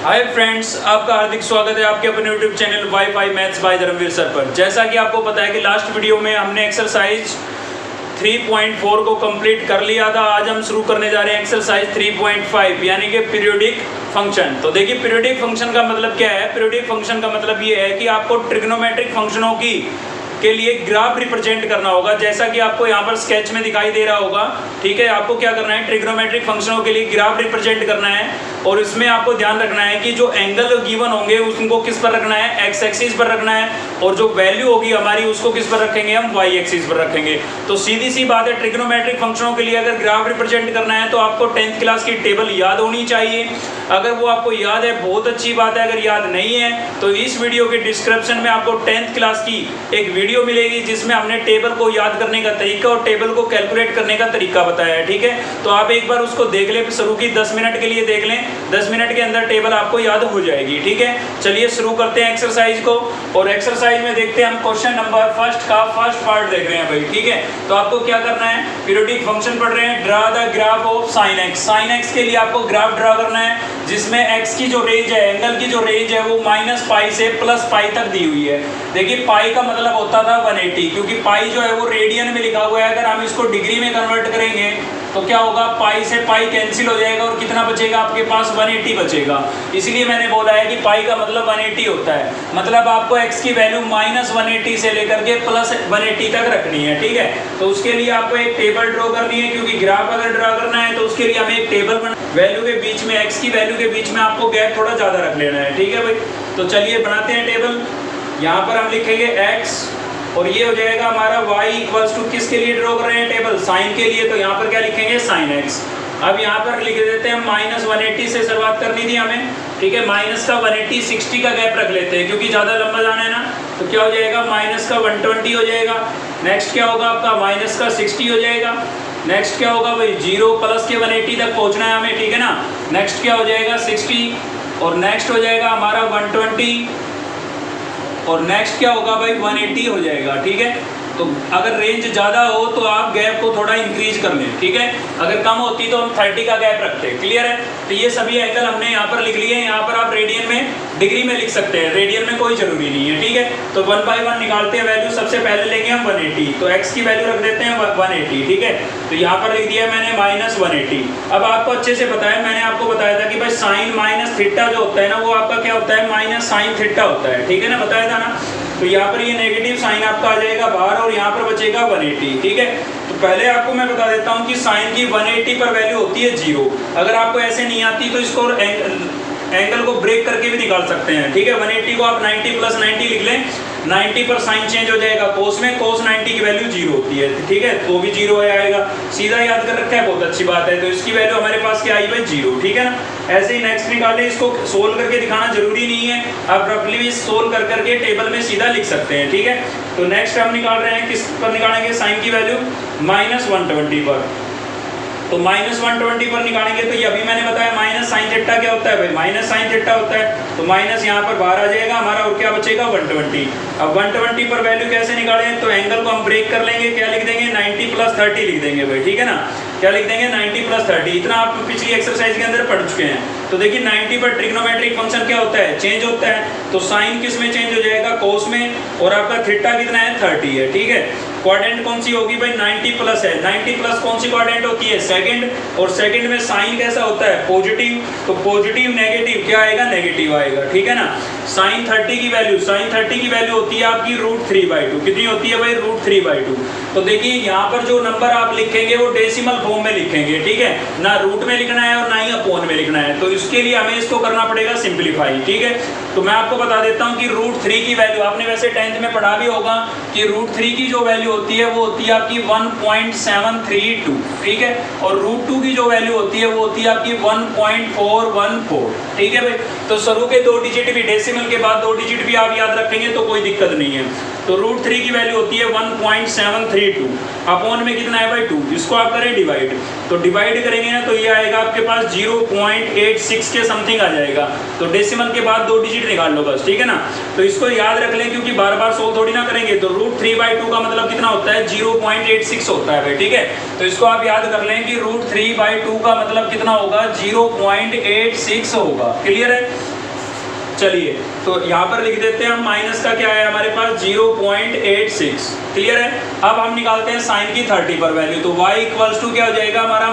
Hi friends, आपका हार्दिक स्वागत है आपके अपने YouTube channel WiFi maths by Dharmveer sir पर। जैसा कि आपको पता है कि लास्ट वीडियो में हमने एक्सरसाइज 3.4 को कंप्लीट कर लिया था। आज हम शुरू करने जा रहे हैं एक्सरसाइज 3.5 यानी कि पीरियोडिक फंक्शन। तो देखिए, पीरियोडिक फंक्शन का मतलब क्या है। पीरियोडिक फंक्शन का मतलब ये है कि आपको ट्रिग्नोमेट्रिक फंक्शनों के लिए ग्राफ रिप्रेजेंट करना होगा, जैसा कि आपको यहाँ पर स्केच में दिखाई दे रहा होगा। ठीक है, आपको क्या करना है, ट्रिग्नोमेट्रिक फंक्शनों के लिए ग्राफ रिप्रेजेंट करना है और इसमें आपको ध्यान रखना है कि जो एंगल गिवन होंगे उनको किस पर रखना है, एक्स एक्सिस पर रखना है, और जो वैल्यू होगी हमारी उसको किस पर रखेंगे, हम वाई एक्सिस पर रखेंगे। तो सीधी सी बात है, ट्रिग्नोमेट्रिक फंक्शनों के लिए अगर ग्राफ रिप्रेजेंट करना है तो आपको 10th क्लास की टेबल याद होनी चाहिए। अगर वो आपको याद है बहुत अच्छी बात है, अगर याद नहीं है तो इस वीडियो के डिस्क्रिप्शन में आपको 10th क्लास की एक वीडियो मिलेगी जिसमें हमने टेबल को याद करने का तरीका और टेबल को कैलकुलेट करने का तरीका बताया है। ठीक है, तो आप एक बार उसको देख लें, शुरू की 10 मिनट के लिए देख लें, 10 मिनट के अंदर टेबल आपको याद हो जाएगी। ठीक है, चलिए शुरू करते हैं एक्सरसाइज को। और एक्सरसाइज में देखते हैं हम क्वेश्चन नंबर फर्स्ट का फर्स्ट पार्ट देख रहे हैं भाई। ठीक है, तो आपको क्या करना है, पीरियोडिक फंक्शन पढ़ रहे हैं, draw the graph of sine x. Sine x के लिए आपको ग्राफ ड्रा करना है जिसमें एक्स की जो रेंज है, एंगल की जो रेंज है वो -π से +π तक दी हुई है। देखिए, पाई का मतलब होता था 180, क्योंकि पाई जो है वो रेडियन में लिखा हुआ है। अगर हम इसको डिग्री में कन्वर्ट करेंगे तो क्या होगा, पाई से पाई कैंसिल हो जाएगा और कितना बचेगा आपके पास, 180 बचेगा। इसीलिए मैंने बोला है कि पाई का मतलब 180 होता है। मतलब आपको एक्स की वैल्यू -180 से लेकर के +180 तक रखनी है। ठीक है, तो उसके लिए आपको एक टेबल ड्रॉ करनी है, क्योंकि ग्राफ अगर ड्रा करना है तो उसके लिए हमें एक टेबल वैल्यू के बीच में, एक्स की वैल्यू के बीच में आपको गैप थोड़ा ज़्यादा रख लेना है। ठीक है भाई, तो चलिए बनाते हैं टेबल। यहाँ पर हम लिखेंगे एक्स और ये हो जाएगा हमारा y इक्वल्स टू, किसके लिए ड्रॉ कर रहे हैं टेबल, साइन के लिए। तो यहाँ पर क्या लिखेंगे, साइन x। अब यहाँ पर लिख देते हैं -180 से शुरुआत करनी थी हमें। ठीक है, माइनस का 180 60 का गैप रख लेते हैं क्योंकि ज़्यादा लंबा जाना है ना। तो क्या हो जाएगा, माइनस का 120 हो जाएगा। नेक्स्ट क्या होगा आपका, माइनस का 60 हो जाएगा। नेक्स्ट क्या होगा भाई, 0 प्लस के 180 तक पहुँचना है हमें। ठीक है ना, नेक्स्ट क्या हो जाएगा 60 और नेक्स्ट हो जाएगा हमारा 120 और नेक्स्ट क्या होगा भाई 180 हो जाएगा। ठीक है, तो अगर रेंज ज़्यादा हो तो आप गैप को थोड़ा इंक्रीज कर लें। ठीक है, अगर कम होती तो हम 30 का गैप रखते हैं। क्लियर है, तो ये सभी एंगल हमने यहाँ पर लिख लिए हैं। यहाँ पर आप रेडियन में, डिग्री में लिख सकते हैं, रेडियन में कोई जरूरी नहीं है। ठीक है, तो 1 बाई 1 निकालते हैं वैल्यू। सबसे पहले लेंगे हम 180, तो x की वैल्यू रख देते हैं 180। ठीक है, तो यहाँ पर लिख दिया मैंने -180। अब आपको अच्छे से पता है, मैंने आपको बताया था कि भाई साइन माइनस थीटा जो होता है ना, वो आपका क्या होता है, माइनस साइन थीटा होता है। ठीक है ना, बताया था ना। तो यहाँ पर ये नेगेटिव साइन आपका आ जाएगा बाहर और यहाँ पर बचेगा 180। ठीक है, तो पहले आपको मैं बता देता हूँ कि साइन की 180 पर वैल्यू होती है 0। अगर आपको ऐसे नहीं आती तो इसको एंगल को ब्रेक करके भी निकाल सकते हैं। ठीक है, 180 को आप 90 + 90 लिख लें, 90 पर साइन चेंज हो जाएगा कोस में, कोस 90 की वैल्यू 0 होती है। ठीक है, तो भी 0 आएगा, सीधा याद कर रखा है, बहुत अच्छी बात है। तो इसकी वैल्यू हमारे पास क्या आई भाई, 0। ठीक है ना, ऐसे ही नेक्स्ट निकालें। इसको सोल्व करके दिखाना जरूरी नहीं है, आप रफली भी सोल्व कर करके टेबल में सीधा लिख सकते हैं। ठीक है, तो नेक्स्ट हम निकाल रहे हैं, किस पर निकालेंगे, साइन की वैल्यू -120 पर। तो -120 पर निकालेंगे तो ये अभी मैंने बताया माइनस साइन थीटा क्या होता है भाई, माइनस साइन थीटा होता है। तो माइनस यहाँ पर बाहर आ जाएगा हमारा और क्या बचेगा 120। अब 120 पर वैल्यू कैसे निकालें, तो एंगल को हम ब्रेक कर लेंगे, क्या लिख देंगे 90 + 30 लिख देंगे भाई। ठीक है ना, क्या लिख देंगे 90 + 30। इतना आप पिछली एक्सरसाइज के अंदर पढ़ चुके हैं। तो देखिए 90 पर ट्रिग्नोमेट्रिक फंक्शन क्या होता है, चेंज होता है। तो साइन किस में चेंज हो जाएगा, कोस में, और आपका थीटा कितना है 30 है। ठीक है, क्वाड्रेंट कौन सी होगी भाई, 90 प्लस है। 90 प्लस कौन सी क्वाड्रेंट होती है, सेकंड, और सेकंड में साइन कैसा होता है, पॉजिटिव। तो पॉजिटिव नेगेटिव क्या आएगा, नेगेटिव आएगा। ठीक है ना, साइन 30 की वैल्यू, साइन 30 की वैल्यू होती है आपकी √3/2। कितनी होती है भाई, √3/2। तो देखिए यहाँ पर जो नंबर आप लिखेंगे वो डेसिमल फॉर्म में लिखेंगे। ठीक है ना, रूट में लिखना है और ना ही अपॉन में लिखना है। तो इसके लिए हमें इसको करना पड़ेगा सिंप्लीफाई। ठीक है, तो मैं आपको बता देता हूँ कि √3 की वैल्यू, आपने वैसे 10th में पढ़ा भी होगा कि √3 की जो वैल्यू होती है वो होती है आपकी 1.732। ठीक है, और √2 की जो वैल्यू होती है वो होती है आपकी 1.414। ठीक है भाई, तो शुरू के 2 डिजिट भी, डेसिमल के बाद 2 डिजिट भी आप याद रखेंगे तो कोई दिक्कत नहीं है। तो √3 की वैल्यू होती है 1.732, अपॉन में कितना है भाई 2। इसको आप करें डिवाइड, तो डिवाइड करेंगे ना तो ये आएगा आपके पास 0.86 के समथिंग आ जाएगा। तो डेसिमल के बाद 2 डिजिट निकाल लो बस। ठीक है ना, तो इसको याद रख लें क्योंकि बार बार सोल्व थोड़ी ना करेंगे। तो √3/2 का मतलब कितना होता है, 0.86 होता है भाई। ठीक है, तो इसको आप याद कर लें कि √3/2 का मतलब कितना होगा, 0.86 होगा। क्लियर है, चलिए तो यहाँ पर लिख देते हैं हम, माइनस का क्या है हमारे पास 0.86। क्लियर है। अब हम निकालते हैं साइन की 30 पर वैल्यू, तो y इक्वल्स टू क्या हो जाएगा हमारा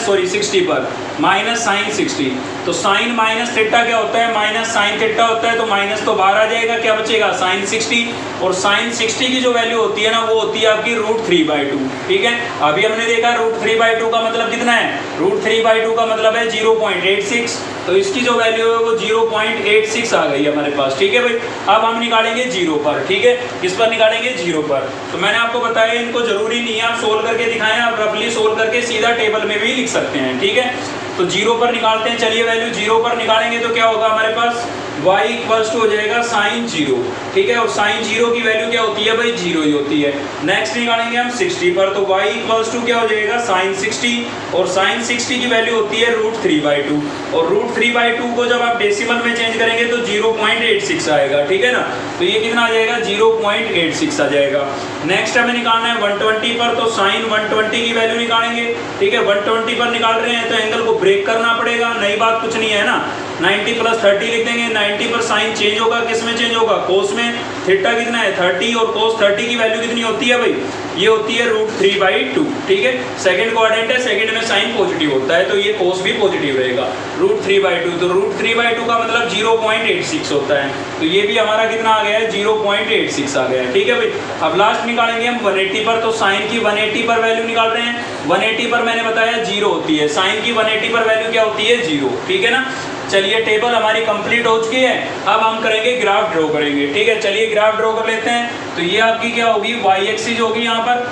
60 पर माइनस साइन 60। तो साइन माइनस थीटा क्या होता है, माइनस साइन थीटा होता है, तो माइनस तो बाहर आ जाएगा, क्या बचेगा साइन 60। और साइन 60 की जो वैल्यू होती है ना वो होती है आपकी √3/2। ठीक है, अभी हमने देखा √3/2 का मतलब कितना है, √3/2 का मतलब है 0.86, तो इसकी जो वैल्यू है वो 0.86 आ गई हमारे पास। ठीक है भाई, अब हम निकालेंगे 0 पर। ठीक है, किस पर निकालेंगे, 0 पर। तो मैंने आपको बताया इनको जरूरी नहीं है आप सोल्व करके दिखाएं, आप रफली सोल्व करके सीधा टेबल में भी लिख सकते हैं। ठीक है, तो 0 पर निकालते हैं। चलिए वैल्यू 0 पर निकालेंगे तो क्या होगा हमारे पास, y इक्वल्स टू हो जाएगा साइन 0। ठीक है, और साइन 0 की वैल्यू क्या होती है भाई, 0 ही होती है। नेक्स्ट निकालेंगे हम 60 पर, तो y इक्वल्स टू क्या हो जाएगा साइन 60, और साइन 60 की वैल्यू होती है √3/2, और √3/2 को जब आप डेसिमल में चेंज करेंगे तो 0.86 आएगा। ठीक है ना, तो ये कितना आ जाएगा, 0.86 आ जाएगा। नेक्स्ट हमें निकालना है 120 पर, तो साइन 120 की वैल्यू निकालेंगे। ठीक है, 120 पर निकाल रहे हैं तो एंगल को ब्रेक करना पड़ेगा, नई बात कुछ नहीं है ना। 90 + 30 लिख देंगे, 90 पर साइन चेंज होगा, किस में चेंज होगा, कोस में। थीटा कितना है 30, और कोस 30 की वैल्यू कितनी होती है भाई, ये होती है √3/2। ठीक है, सेकंड क्वाड्रेंट है, सेकंड में साइन पॉजिटिव होता है तो ये कोस भी पॉजिटिव रहेगा, √3/2। तो √3/2 का मतलब 0.86 होता है, तो ये भी हमारा कितना आ गया है, 0.86 आ गया है। ठीक है भाई, अब लास्ट निकालेंगे हम 180 पर, तो साइन की 180 पर वैल्यू निकाल रहे हैं। 180 पर मैंने बताया 0 होती है, साइन की 180 पर वैल्यू क्या होती है, 0। ठीक है ना, चलिए टेबल हमारी कंप्लीट हो चुकी है। अब हम करेंगे ग्राफ ड्रॉ करेंगे। ठीक है, चलिए ग्राफ ड्रॉ कर लेते हैं। तो ये आपकी क्या होगी, y एक्सिस होगी, यहाँ पर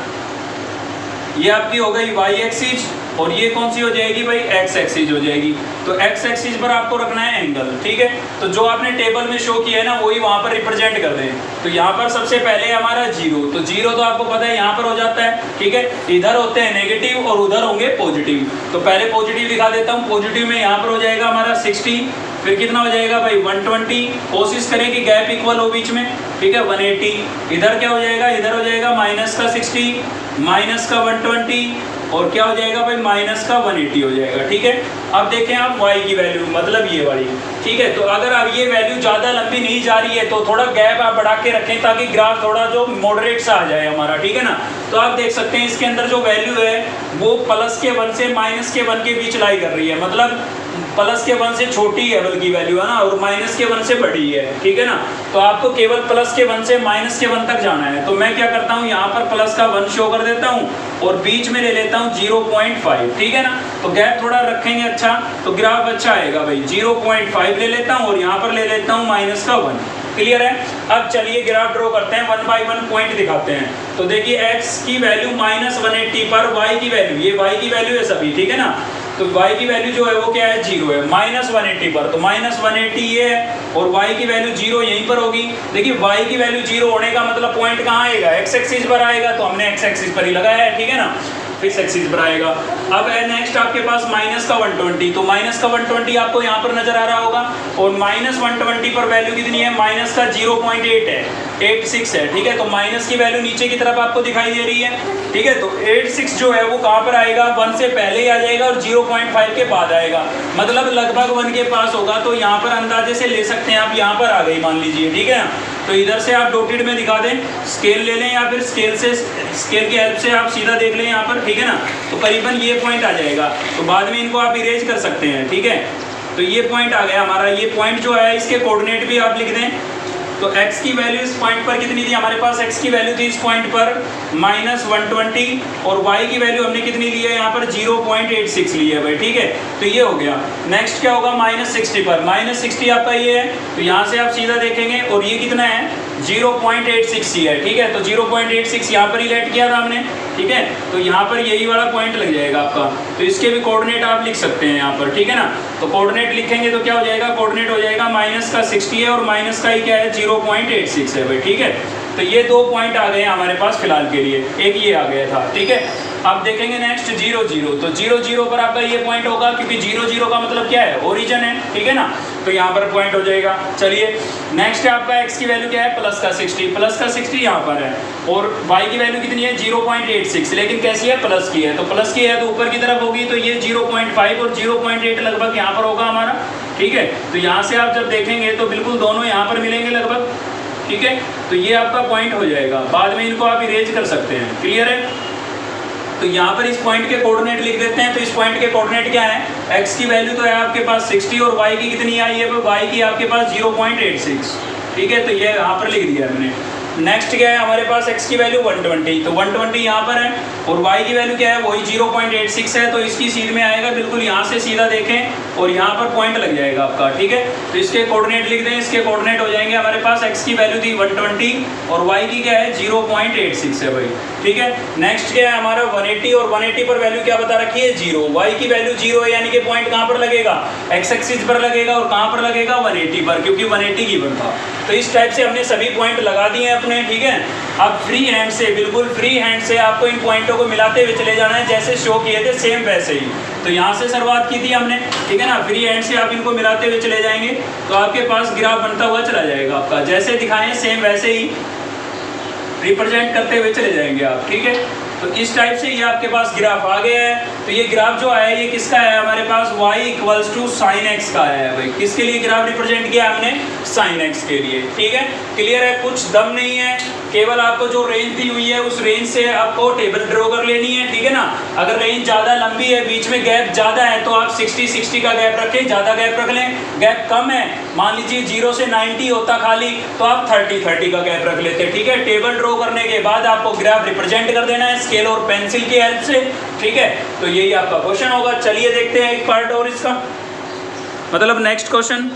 ये आपकी हो गई y एक्सिस, और ये कौन सी हो जाएगी भाई, x एक्सिस हो जाएगी। तो x एक्सिस पर आपको रखना है एंगल। ठीक है, तो जो आपने टेबल में शो किया है ना वही वहाँ पर रिप्रेजेंट कर दें। तो यहाँ पर सबसे पहले हमारा 0, तो 0 तो आपको पता है यहाँ पर हो जाता है। ठीक है, इधर होते हैं नेगेटिव और उधर होंगे पॉजिटिव, तो पहले पॉजिटिव दिखा देता हूँ। पॉजिटिव में यहाँ पर हो जाएगा हमारा 60, फिर कितना हो जाएगा भाई 120, कोशिश करें कि गैप इक्वल हो बीच में। ठीक है, 180, इधर क्या हो जाएगा, इधर हो जाएगा माइनस का 60, माइनस का 120, और क्या हो जाएगा भाई माइनस का 180 हो जाएगा। ठीक है, अब देखें आप y की वैल्यू, मतलब ये वाली। ठीक है, तो अगर अब ये वैल्यू ज़्यादा लंबी नहीं जा रही है तो थोड़ा गैप आप बढ़ा के रखें ताकि ग्राफ थोड़ा जो मॉडरेट सा आ जाए हमारा। ठीक है ना, तो आप देख सकते हैं इसके अंदर जो वैल्यू है वो +1 से -1 के बीच लाई कर रही है, मतलब +1 से छोटी है बल्कि वैल्यू है ना, और -1 से बड़ी है। ठीक है ना, तो आपको केवल +1 से -1 तक जाना है। तो मैं क्या करता हूँ, यहाँ पर +1 शो कर देता हूँ और बीच में ले लेता हूँ 0.5। ठीक है ना, तो गैप थोड़ा रखेंगे अच्छा तो ग्राफ अच्छा आएगा भाई। 0.5 ले लेता हूँ और यहाँ पर ले लेता हूँ -1। क्लियर है। अब चलिए ग्राफ ड्रॉ करते हैं, 1 बाय 1 पॉइंट दिखाते हैं। तो देखिए x की वैल्यू -180 पर y की वैल्यू, ये y की वैल्यू है सभी। ठीक है ना, तो y की वैल्यू जो है वो क्या है, 0 है। -180 पर, तो -180 ये है और y की वैल्यू 0 यहीं पर होगी। देखिए y की वैल्यू 0 होने का मतलब पॉइंट कहाँ आएगा, x एक्सिस पर आएगा, तो हमने x एक्सिस पर ही लगाया है। ठीक है ना, फिक्स एक्सिस पर आएगा। अब है नेक्स्ट आपके पास माइनस का 120, तो माइनस का 120 आपको यहाँ पर नजर आ रहा होगा, और -120 पर वैल्यू कितनी है, माइनस का 0.8 है, 86 है। ठीक है, तो माइनस की वैल्यू नीचे की तरफ आपको दिखाई दे रही है। ठीक है, तो 86 जो है वो कहाँ पर आएगा, 1 से पहले ही आ जाएगा और 0.5 के बाद आएगा, मतलब लगभग 1 के पास होगा। तो यहाँ पर अंदाजे से ले सकते हैं आप, यहाँ पर आ गई मान लीजिए। ठीक है, तो इधर से आप डॉटेड में दिखा दें, स्केल ले लें या फिर स्केल की हेल्प से आप सीधा देख लें यहाँ पर। ठीक है ना, तो करीबन ये पॉइंट आ जाएगा, तो बाद में इनको आप इरेज कर सकते हैं। ठीक है, तो ये पॉइंट आ गया हमारा। ये पॉइंट जो है इसके कोऑर्डिनेट भी आप लिख दें। तो x की वैल्यू इस पॉइंट पर कितनी थी हमारे पास, x की वैल्यू थी इस पॉइंट पर -120, और y की वैल्यू हमने कितनी ली है यहाँ पर 0.86 ली है भाई। ठीक है, तो ये हो गया। नेक्स्ट क्या होगा, -60 पर, -60 आपका ये है, तो यहाँ से आप सीधा देखेंगे, और ये कितना है 0.86 ही है। ठीक है, तो 0.86 यहाँ पर ही लेट किया था हमने। ठीक है, तो यहाँ पर यही वाला पॉइंट लग जाएगा आपका, तो इसके भी कोऑर्डिनेट आप लिख सकते हैं यहाँ पर। ठीक है ना, तो कोऑर्डिनेट लिखेंगे तो क्या हो जाएगा, कोऑर्डिनेट हो जाएगा -60 है और माइनस का ही क्या है 0.86 है भाई। ठीक है, तो ये 2 पॉइंट आ गए हमारे पास फिलहाल के लिए, एक ये आ गया था। ठीक है, अब देखेंगे नेक्स्ट 0 0, तो 0 0 पर आपका ये पॉइंट होगा, क्योंकि 0 0 का मतलब क्या है, ओरिजिन है। ठीक है ना, तो यहाँ पर पॉइंट हो जाएगा। चलिए नेक्स्ट आपका x की वैल्यू क्या है, +60 यहाँ पर है, और y की वैल्यू कितनी है 0.86, लेकिन कैसी है, प्लस की है, तो प्लस की है तो ऊपर की तरफ होगी, तो ये 0.5 और 0.8 लगभग यहाँ पर होगा हमारा। ठीक है। तो यहाँ से आप जब देखेंगे तो बिल्कुल दोनों यहाँ पर मिलेंगे लगभग, ठीक है। तो ये आपका पॉइंट हो जाएगा, बाद में इनको आप इरेज कर सकते हैं, क्लियर है। तो यहाँ पर इस पॉइंट के कोऑर्डिनेट लिख देते हैं। तो इस पॉइंट के कोऑर्डिनेट क्या है, x की वैल्यू तो है आपके पास 60 और y की कितनी आई है, y की आपके पास 0.86, ठीक है। तो ये यहाँ पर लिख दिया मैंने। नेक्स्ट क्या है हमारे पास, x की वैल्यू 120, तो 120 यहाँ पर है और y की वैल्यू क्या है, वही 0.86 है। तो इसकी सीध में आएगा, बिल्कुल यहाँ से सीधा देखें और यहाँ पर पॉइंट लग जाएगा आपका, ठीक है। तो इसके कोऑर्डिनेट लिख दें, इसके कोऑर्डिनेट हो जाएंगे हमारे पास, x की वैल्यू थी 120 और y की क्या है 0.86 है भाई, ठीक है। नेक्स्ट क्या है हमारा 180 और 180 पर वैल्यू क्या बता रखी है 0, y की वैल्यू 0 है, यानी कि पॉइंट कहाँ पर लगेगा, x एक्सिस पर लगेगा और कहाँ पर लगेगा 180 पर, क्योंकि 180 गिवन था। तो इस टाइप से हमने सभी पॉइंट लगा दिए हैं अपने, ठीक है। अब फ्री हैंड से, बिल्कुल फ्री हैंड से आपको इन पॉइंटों को मिलाते हुए चले जाना है, जैसे शो किए थे सेम वैसे ही। तो यहाँ से शुरुआत की थी हमने, ठीक है ना। फ्री हैंड से आप इनको मिलाते हुए चले जाएंगे तो आपके पास ग्राफ बनता हुआ चला जाएगा आपका, जैसे दिखाएं सेम वैसे ही रिप्रेजेंट करते हुए चले जाएंगे आप, ठीक है। तो इस टाइप से ये आपके पास ग्राफ आ गया है। तो ये ग्राफ जो है ये किसका है हमारे पास, y equals to sine x का है भाई। किसके लिए ग्राफ रिप्रेजेंट किया हमने, साइन एक्स के लिए, ठीक है। क्लियर है, कुछ दम नहीं है, केवल आपको जो रेंज दी हुई है उस रेंज से आपको टेबल ड्रॉ कर लेनी है, ठीक है ना। अगर रेंज ज़्यादा लंबी है, बीच में गैप ज़्यादा है, तो आप 60-60 का गैप रखें, ज़्यादा गैप रख लें। गैप कम है, मान लीजिए 0 से 90 होता खाली, तो आप 30-30 का गैप रख लेते, ठीक है। टेबल ड्रॉ करने के बाद आपको ग्राफ रिप्रेजेंट कर देना है स्केल और पेंसिल की हेल्प से, ठीक है। तो यही आपका क्वेश्चन होगा। चलिए देखते हैं एक पार्ट और इसका, मतलब नेक्स्ट क्वेश्चन।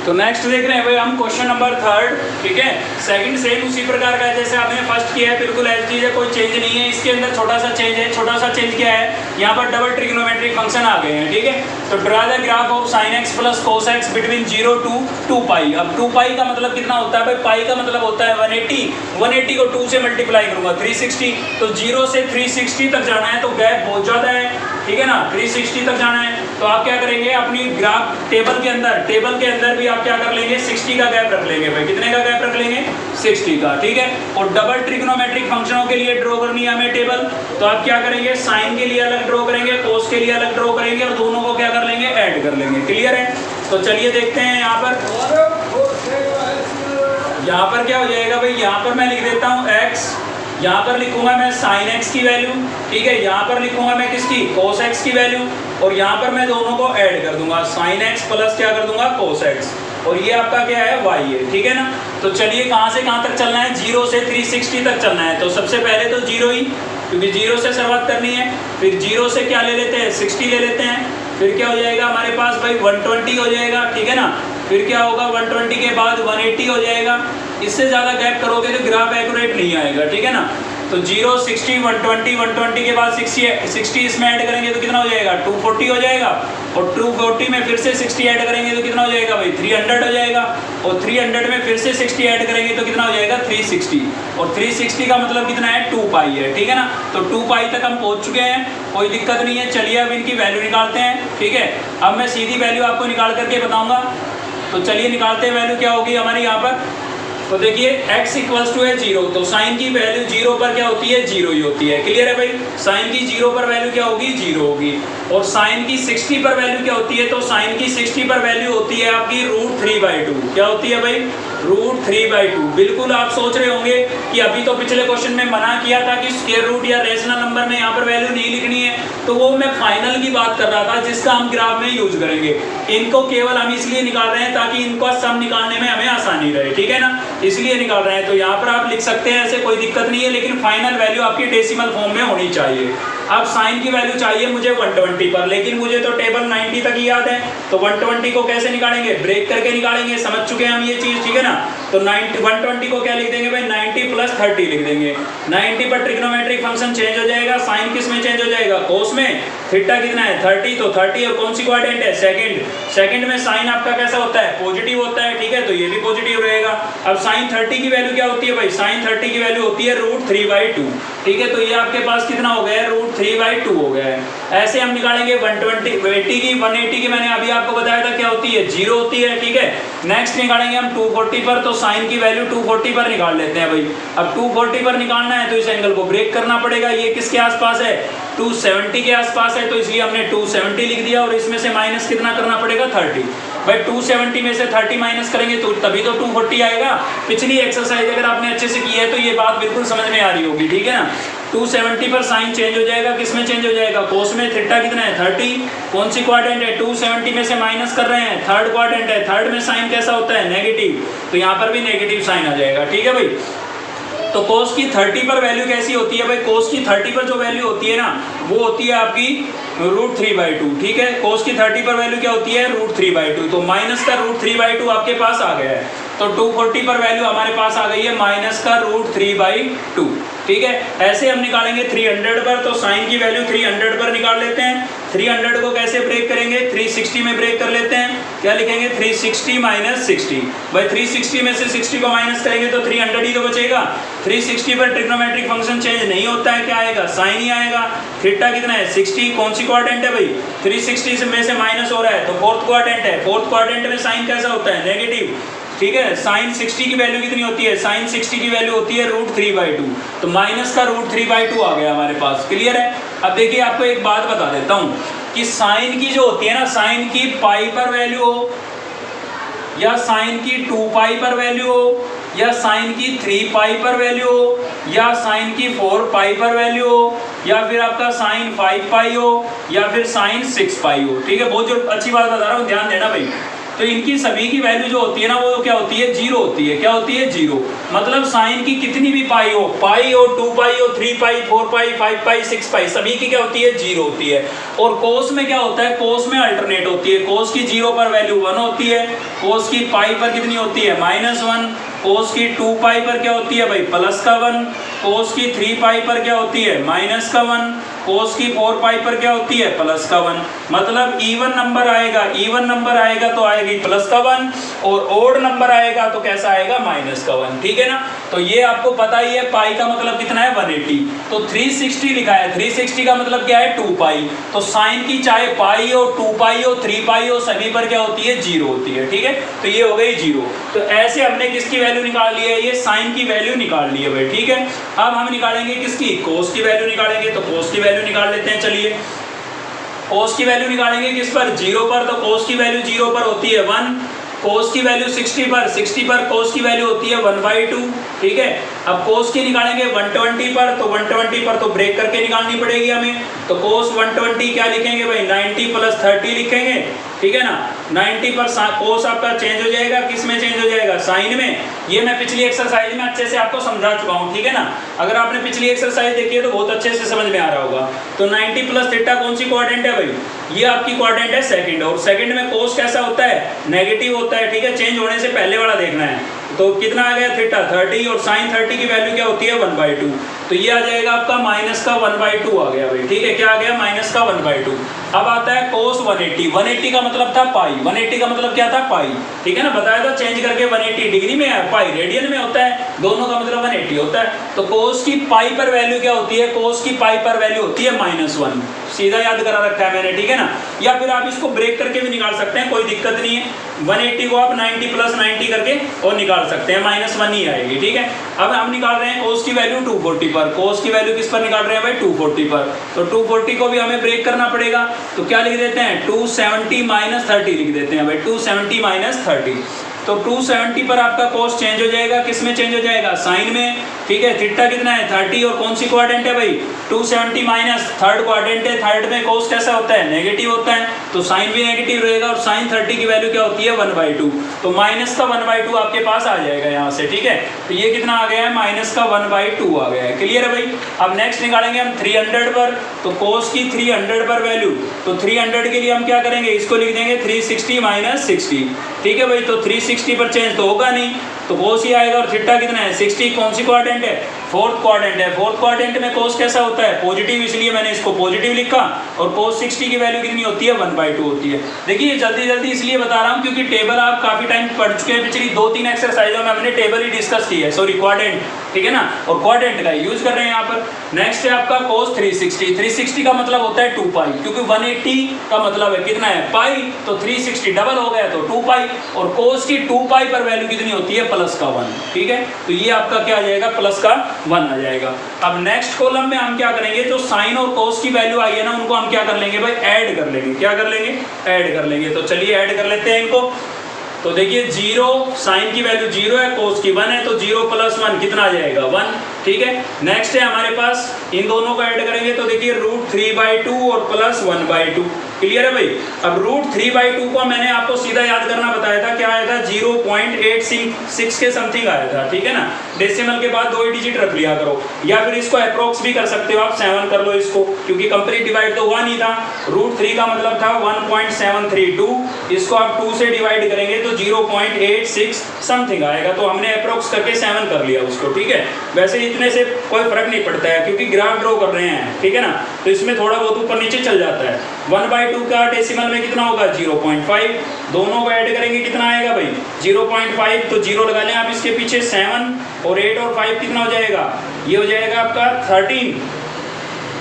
तो नेक्स्ट देख रहे हैं भाई हम क्वेश्चन नंबर 3, ठीक है। सेकंड सेम उसी प्रकार का है जैसे आपने फर्स्ट किया है, बिल्कुल एज इट इज है, कोई चेंज नहीं है। इसके अंदर छोटा सा चेंज है। छोटा सा चेंज क्या है, यहाँ पर डबल ट्रिग्नोमेट्रिक फंक्शन आ गए हैं, ठीक है। तो draw the graph of sine x plus cos x between 0 to 2 पाई। अब 2 पाई का मतलब कितना होता है भाई, पाई का मतलब होता है 180। 180 को 2 से मल्टीप्लाई करूंगा 360, तो 0 से 360 तक जाना है, तो गैप बहुत ज़्यादा है, ठीक है ना। 360 तक जाना है, तो आप क्या करेंगे, अपनी ग्राफ टेबल के अंदर भी आप क्या कर लेंगे, 60 का गैप रख लेंगे भाई। कितने का गैप रख लेंगे, 60 का, ठीक है। और डबल ट्रिग्नोमेट्रिक फंक्शनों के लिए ड्रॉ करनी है हमें टेबल, तो आप क्या करेंगे, साइन के लिए अलग ड्रॉ करेंगे, कोस के लिए अलग ड्रॉ करेंगे और दोनों को क्या कर लेंगे, ऐड कर लेंगे, क्लियर है। तो चलिए देखते हैं यहाँ पर क्या हो जाएगा भाई। यहाँ पर मैं लिख देता हूँ x, यहाँ पर लिखूंगा मैं साइन एक्स की वैल्यू, ठीक है। यहाँ पर लिखूंगा मैं किसकी, कोस एक्स की वैल्यू, और यहाँ पर मैं दोनों को ऐड कर दूंगा, साइन एक्स प्लस क्या कर दूंगा, कोस एक्स, और ये आपका क्या है, y है, ठीक है ना। तो चलिए कहाँ से कहाँ तक चलना है, 0 से 360 तक चलना है। तो सबसे पहले तो 0 ही, क्योंकि 0 से शुरुआत करनी है। फिर 0 से क्या ले लेते हैं, 60 ले लेते हैं। फिर क्या हो जाएगा हमारे पास भाई 120 हो जाएगा, ठीक है ना। फिर क्या होगा, 120 के बाद 180 हो जाएगा। इससे ज़्यादा गैप करोगे तो ग्राफ एक्यूरेट नहीं आएगा, ठीक है ना। तो 0, 60, 120 के बाद 60 इसमें ऐड करेंगे तो कितना हो जाएगा, 240 हो जाएगा। और 240 में फिर से 60 ऐड करेंगे तो कितना हो जाएगा भाई, 300 हो जाएगा। और 300 में फिर से 60 ऐड करेंगे तो कितना हो जाएगा, 360। और 360 का मतलब कितना है, 2 पाई है, ठीक है ना। तो 2 पाई तक हम पहुँच चुके हैं, कोई दिक्कत नहीं है। चलिए अब इनकी वैल्यू निकालते हैं, ठीक है। अब मैं सीधी वैल्यू आपको निकाल करके बताऊँगा। तो चलिए निकालते हैं, वैल्यू क्या होगी हमारी यहाँ पर। तो देखिए x इक्वल्स टू है 0, तो साइन की वैल्यू 0 पर क्या होती है, 0 ही होती है, क्लियर है भाई। साइन की 0 पर वैल्यू क्या होगी, 0 होगी। और साइन की 60 पर वैल्यू क्या होती है, तो साइन की 60 पर वैल्यू होती है आपकी √3/2। क्या होती है भाई, √3/2। बिल्कुल आप सोच रहे होंगे कि अभी तो पिछले क्वेश्चन में मना किया था कि स्क्वायर रूट या रेशनल नंबर में यहाँ पर वैल्यू नहीं लिखनी है, तो वो मैं फाइनल की बात कर रहा था जिसका हम ग्राफ में यूज करेंगे। इनको केवल हम इसलिए निकाल रहे हैं ताकि इनको सम निकालने में हमें आसानी रहे, ठीक है ना, इसलिए निकाल रहे हैं। तो यहाँ पर आप लिख सकते हैं, ऐसे कोई दिक्कत नहीं है, लेकिन फाइनल वैल्यू आपकी डेसिमल फॉर्म में होनी चाहिए। अब साइन की वैल्यू चाहिए मुझे 120 पर, लेकिन मुझे तो टेबल 90 तक ही याद है। तो 120 को कैसे निकालेंगे, ब्रेक करके निकालेंगे, समझ चुके हैं हम ये चीज़, ठीक है ना। तो 120 को क्या लिख देंगे भाई, 90 + 30 लिख देंगे। 90 पर ट्रिग्नोमेट्रिक फंक्शन चेंज हो जाएगा, साइन किस में चेंज हो जाएगा, कोस में। थीटा कितना है, 30, तो 30 और कौन सी क्वाड्रेंट है, सेकंड। सेकंड में साइन आपका कैसा होता है, पॉजिटिव होता है, ठीक है, तो ये भी पॉजिटिव रहेगा। अब साइन 30 की वैल्यू क्या होती है भाई, साइन 30 की वैल्यू होती है √3/2, ठीक है। तो ये आपके पास कितना हो गया है, √3/2 हो गया है। ऐसे हम निकालेंगे 180 की। 180 की मैंने अभी आपको बताया था क्या होती है, 0 होती है, ठीक है। नेक्स्ट निकालेंगे हम 240 पर, तो साइन की वैल्यू 240 पर निकाल लेते हैं भाई। अब 240 पर निकालना है तो इस एंगल को ब्रेक करना पड़ेगा। ये किसके आसपास है, 270 के आसपास है, तो इसलिए हमने 270 लिख दिया, और इसमें से माइनस कितना करना पड़ेगा 30। भाई 270 में से 30 माइनस करेंगे तो तभी तो 240 आएगा। पिछली एक्सरसाइज अगर आपने अच्छे से की है तो ये बात बिल्कुल समझ में आ रही होगी, ठीक है ना। 270 पर साइन चेंज हो जाएगा, किस में चेंज हो जाएगा, कोस में। थीटा कितना है 30, कौन सी क्वाड्रेंट है, 270 में से माइनस कर रहे हैं, थर्ड क्वाड्रेंट है, थर्ड में साइन कैसा होता है नेगेटिव, तो यहाँ पर भी नेगेटिव साइन आ जाएगा, ठीक है भाई। तो कोस की 30 पर वैल्यू कैसी होती है भाई, कोस की 30 पर जो वैल्यू होती है ना वो होती है आपकी √3/2, ठीक है। कोस की 30 पर वैल्यू क्या होती है √3/2, तो माइनस का √3/2 आपके पास आ गया है। तो 240 पर वैल्यू हमारे पास आ गई है माइनस का √3/2, ठीक है। ऐसे हम निकालेंगे 300 पर, तो साइन की वैल्यू 300 पर निकाल लेते हैं। 300 को कैसे ब्रेक करेंगे, 360 में ब्रेक कर लेते हैं। क्या लिखेंगे 360 - 60, भाई 360 में से 60 को माइनस करेंगे तो 300 ही तो बचेगा। 360 पर ट्रिग्नोमेट्रिक फंक्शन चेंज नहीं होता है, क्या आएगा साइन ही आएगा। थीटा कितना है 60, कौन सी क्वाड्रेंट है भाई, 360 में से माइनस हो रहा है तो फोर्थ क्वाड्रेंट है, फोर्थ क्वाड्रेंट में साइन कैसा होता है नेगेटिव, ठीक है। साइन 60 की वैल्यू कितनी होती है, साइन 60 की वैल्यू होती है √3/2, तो माइनस का √3/2 आ गया हमारे पास, क्लियर है। अब देखिए आपको एक बात बता देता हूँ कि साइन की जो होती है ना, साइन की पाई पर वैल्यू हो या साइन की 2π पर वैल्यू हो या साइन की 3π पर वैल्यू हो या साइन की 4π पर वैल्यू हो या फिर आपका साइन 5π हो या फिर साइन 6π हो, ठीक है। बहुत जो अच्छी बात बता रहा हूँ, ध्यान देना भाई। तो इनकी सभी की वैल्यू जो होती है ना वो क्या होती है, 0 होती है। क्या होती है 0, मतलब साइन की कितनी भी पाई हो, 2π हो, 3π, 4π, 5π, 6π, सभी की क्या होती है 0 होती है। और कोस में क्या होता है, कोस में अल्टरनेट होती है। कोस की 0 पर वैल्यू 1 होती है, कोस की पाई पर कितनी होती है -1, कोस की 2π पर क्या होती है भाई +1, कोस की 3π पर क्या होती है -1, कोस की 4π पर क्या होती है +1। मतलब इवन नंबर आएगा, इवन नंबर आएगा तो आएगी +1 और ओड नंबर आएगा तो कैसा आएगा -1, ठीक है ना। तो ये आपको पता ही है, पाई का मतलब कितना है 180, तो 360 लिखा है, 360 का मतलब क्या है 2π। तो साइन की चाहे पाई हो, 2π हो, 3π हो, सभी पर क्या होती है 0 होती है, ठीक है। तो ये हो गई 0। तो ऐसे हमने किसकी वैल्यू निकाल ली है, ये साइन की वैल्यू निकाल ली है भाई, ठीक है। अब हम निकालेंगे किसकी, कोस की वैल्यू निकालेंगे। तो कोस की वैल्यू निकाल लेते हैं, चलिए। कोस की वैल्यू निकालेंगे किस पर, 0 पर, तो कोस की वैल्यू 0 पर होती है 1, कोस की वैल्यू 60 पर कोस की वैल्यू होती है 1/2, ठीक है। अब कोस की निकालेंगे 120 पर, तो 120 पर तो ब्रेक करके निकालनी पड़ेगी हमें। तो कोस 120 क्या लिखेंगे भाई 90 + 30 लिखेंगे, ठीक है ना। 90 पर कोस आपका चेंज हो जाएगा, किस में चेंज हो जाएगा साइन में। ये मैं पिछली एक्सरसाइज में अच्छे से आपको समझा चुका हूँ, ठीक है ना। अगर आपने पिछली एक्सरसाइज देखी है तो बहुत अच्छे से समझ में आ रहा होगा। तो 90 + थीटा कौन सी क्वाड्रेंट है भाई, ये आपकी क्वाड्रेंट है सेकंड, और सेकंड में कोस कैसा होता है नेगेटिव होता है, ठीक है। चेंज होने से पहले वाला देखना है। तो कितना आ गया थीटा 30 और साइन 30 की वैल्यू क्या होती है 1/2, तो ये आ जाएगा आपका -1/2 आ गया भाई, ठीक है। क्या आ गया -1/2। अब आता है कोस 180, 180 का मतलब था पाई, 180 का मतलब क्या था पाई, ठीक है ना। बताया था चेंज करके 180 डिग्री में है, पाई रेडियन में होता है, दोनों का मतलब 180 होता है। तो कोस की पाई पर वैल्यू क्या होती है, कोस की पाई पर वैल्यू होती है -1, सीधा याद करा रखा है मैंने, ठीक है ना। या फिर आप इसको ब्रेक करके भी निकाल सकते हैं, कोई दिक्कत नहीं है। 180 को आप 90 + 90 करके और निकाल सकते हैं, -1 ही आएगी, ठीक है। अब हम निकाल रहे हैं कोस की वैल्यू 240 पर, कोस की वैल्यू किस पर निकाल रहे हैं भाई 240 पर। तो 240 को भी हमें ब्रेक करना पड़ेगा, तो क्या लिख देते हैं 270 - 30 लिख देते हैं भाई, 270 - 30। तो 270 पर आपका कोस चेंज हो जाएगा, किस में चेंज हो जाएगा साइन में, ठीक है। थीटा कितना है 30 और कौन सी क्वाड्रेंट है भाई 270 माइनस थर्ड क्वाड्रेंट है, थर्ड में कोस कैसा होता है नेगेटिव होता है, तो साइन भी नेगेटिव रहेगा और साइन 30 की वैल्यू क्या होती है 1/2, तो माइनस का 1/2 आपके पास आ जाएगा यहाँ से, ठीक है। तो ये कितना आ गया है माइनस का 1/2 आ गया है, क्लियर है भाई। अब नेक्स्ट निकालेंगे हम 300 पर, तो कोस की 300 पर वैल्यू, तो 300 के लिए हम क्या करेंगे इसको लिख देंगे 360 - 60, ठीक है भाई। तो 360 पर चेंज तो होगा नहीं, तो कोस ही आएगा और थीटा कितना है 60, कौन सी क्वाड्रेंट है फोर्थ क्वाड्रेंट है, फोर्थ क्वाड्रेंट में कोस कैसा होता है पॉजिटिव, इसलिए मैंने इसको पॉजिटिव लिखा और कोस 60 की वैल्यू कितनी होती है 1/2 होती है। देखिए जल्दी जल्दी इसलिए बता रहा हूँ क्योंकि टेबल आप काफी टाइम पढ़ चुके हैं, पिछली 2-3 एक्सरसाइजों में हमने टेबल ही डिस्कस की है, सॉरी क्वाड्रेंट, ठीक है ना, और क्वाड्रेंट का यूज कर रहे हैं यहाँ पर। नेक्स्ट है आपका कोस 360, 360 का मतलब होता है 2 पाई, क्योंकि 180 का मतलब है कितना है पाई, तो 360 डबल हो गया तो 2 पाई, और कोस की 2 पाई पर वैल्यू कितनी होती है प्लस का 1, ठीक है। तो ये आपका क्या आ जाएगा, प्लस का 1 आ जाएगा। अब नेक्स्ट कॉलम में हम क्या करेंगे, जो साइन और कोस की वैल्यू आई है ना, उनको हम क्या कर लेंगे भाई, ऐड कर लेंगे। क्या कर लेंगे, ऐड कर लेंगे। तो चलिए ऐड कर लेते हैं इनको। तो देखिए 0 साइन की वैल्यू 0 है, कोस की 1 है, तो 0 + 1 कितना आ जाएगा, 1, ठीक है। नेक्स्ट है हमारे पास, इन दोनों को ऐड करेंगे तो देखिए √3/2 और +1/2, क्लियर है भाई। अब √3/2 को मैंने आपको सीधा याद करना बताया था, क्या आया था, 0.866 के समथिंग आया था, ठीक है ना। डेसिमल के बाद 2 डिजिट रख लिया करो, या फिर इसको अप्रोक्स भी कर सकते हो आप, 7 कर लो इसको, क्योंकि कंप्लीट डिवाइड तो 1 ही था। √3 का मतलब था 1.732, इसको आप 2 से डिवाइड करेंगे तो 0.86 समथिंग आएगा। तो हमने अप्रोक्स करके 7 कर लिया उसको, ठीक है। वैसे इतने से कोई फर्क नहीं पड़ता है, क्योंकि ग्राफ ड्रॉ कर रहे हैं, ठीक है ना, तो इसमें थोड़ा बहुत ऊपर नीचे चल जाता है। 1/2 का डेसिमल में कितना होगा, 0.5, दोनों को ऐड करेंगे कितना आएगा भाई, 0.5, तो 0 लगा लें आप इसके पीछे। 7 और 8 और 5 कितना हो जाएगा, ये हो जाएगा आपका 13,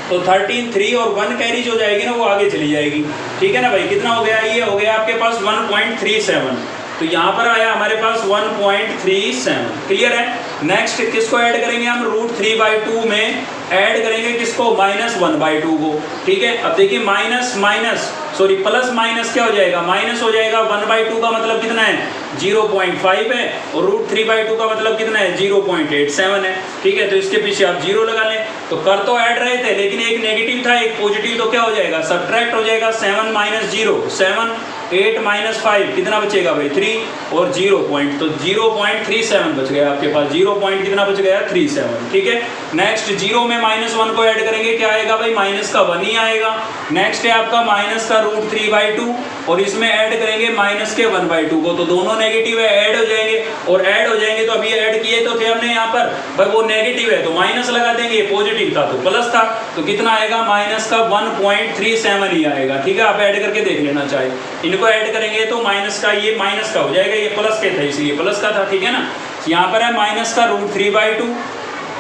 तो 13, 3 और 1 कैरीज हो जाएगी ना, वो आगे चली जाएगी, ठीक है ना भाई। कितना हो गया, ये हो गया आपके पास 1.37, तो यहाँ पर आया हमारे पास 1.37, क्लियर है। नेक्स्ट किसको ऐड करेंगे हम, √3/2 में ऐड करेंगे किसको, -1/2 को, ठीक है। अब देखिए प्लस माइनस क्या हो जाएगा, माइनस हो जाएगा। 1/2 का मतलब कितना है, 0.5 है, और √3/2 का मतलब कितना है, 0.87 है, ठीक है। तो इसके पीछे आप 0 लगा लें। तो कर तो ऐड रहे थे, लेकिन एक नेगेटिव था एक पॉजिटिव, तो क्या हो जाएगा, सब्ट्रैक्ट हो जाएगा। 7 - 0 7, 8 - 5 कितना बचेगा भाई, 3 और 0 पॉइंट, तो 0.37 बच गया आपके पास, 0 पॉइंट कितना बच गया, 37, ठीक है। नेक्स्ट 0 में -1 को ऐड करेंगे, क्या आएगा भाई, माइनस का 1 ही आएगा। नेक्स्ट है आपका माइनस का √3/2, और इसमें ऐड करेंगे माइनस के 1/2 को, तो दोनों नेगेटिव है, ऐड हो जाएंगे। और ऐड हो जाएंगे तो अभी ऐड किए तो थे हमने यहाँ पर, भाई वो नेगेटिव है तो माइनस लगा देंगे, पॉजिटिव था तो प्लस था, तो कितना आएगा, माइनस का 1.37 ही आएगा, ठीक है। आप ऐड करके देख लेना चाहे, इनको ऐड करेंगे तो माइनस का, ये माइनस का हो जाएगा, ये प्लस के थे इसलिए प्लस का था, ठीक है ना। यहाँ पर है माइनस का √3/2,